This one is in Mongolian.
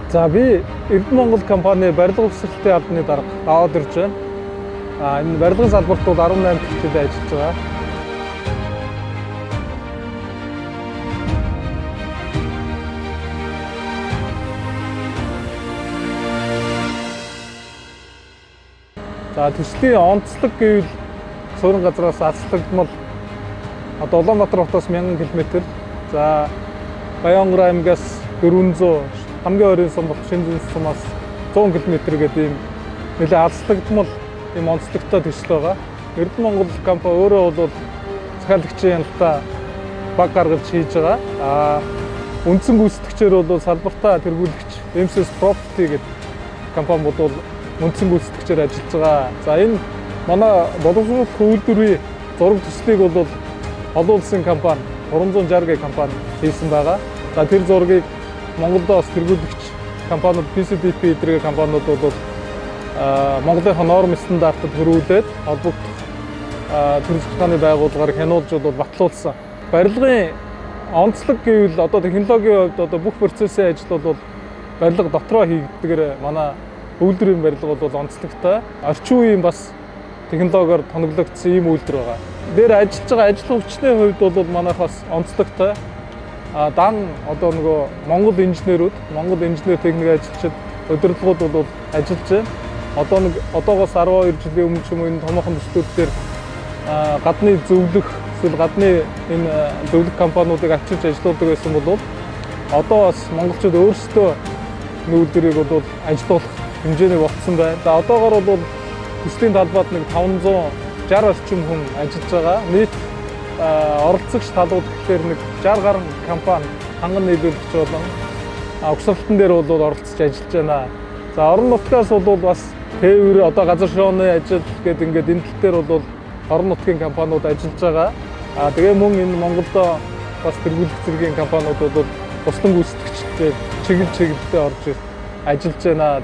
За би Эрдэнэ Монгол компани барилга өсөлттэй албаны дарга даваад ирж байна. Энэ барилгын салбарт бол 18 жил ажиллаж байгаа. За төслийн онцлог гэвэл суурин газраас алслагдмал одоо Улаанбаатар хотоос 1000 км, за Баянгар аймгаас 400, хамгийн ойрын сум Шинжлэх сумаас 100 км гэдэг ийм нэлээд алслагдмал ийм онцлогтой төсөл байгаа. Эрдэнэ Монгол компани өөрөө бол захиалагчийн яналтаа баг гаргаж хийж байгаа. Үндсэн гүйцэтгэгчээр бол салбартаа тэргүүлэгч MSS Property гэдэг компани бол үндсэн гүйцэтгэгчээр ажиллаж байгаа. За энэ манай боловсруулах үйлдвэрийн зураг төслийг бол олон улсын компани 360 гэх компани хийсэн байгаа. За тэр зургийг Монголдо бас тэргүүлэгч компаниуд PCDP эдгээр компаниуд бол Монголынхаа норм стандартад хөрвүүлээд холбогдох төрөлх захааны байгууллагаар хянуулж батлуулсан. Барилгын онцлог гэвэл одоо технологийн хувьд одоо бүх процессын ажил бол барилга дотроо хийгддгээр манай үйлдвэрийн барилга бол онцлогтой. Орчин үеийн бас технологиор тоноглогдсон ийм үйлдвэр байгаа. Дээр ажиллаж байгаа ажил хүчний хувьд бол манайх бас онцлогтой. Дан одоо нөгөө Монгол инженерүүд, Монгол инженер техник ажилчид, удирдлагууд бол ажиллаж байна. Одоогоос 12 жилийн өмнө ч юм уу энэ томоохон төслүүд дээр гадны зөвлөх, эсвэл гадны энэ зөвлөх компаниудыг авчирч ажилладаг байсан бол одоо бас монголчууд өөрсдөө үйлдвэрийг бол ажилуулах хэмжээний болцсон байна. За одоогоор бол төслийн талбайд нэг 560 орчим хүн ажиллаж байгаа. Нийт оролцогч талууд гэхээр нэг 60 гаруй компани ханган нийлүүлэгч болон угсралтан дээр бол оролцож ажиллаж байна. За орон нутгаас бол бас тээвэр одоо газар шооны ажил гэдэг ингээд энэ тал дээр бол орон нутгийн компаниуд ажиллаж байгаа. Тэгээ мөн энэ Монголдо бас тэргүүлэх зэргийн компаниуд бол туслан гүйцэтгэгчтэй чиглэлдээ орж ажиллаж байна.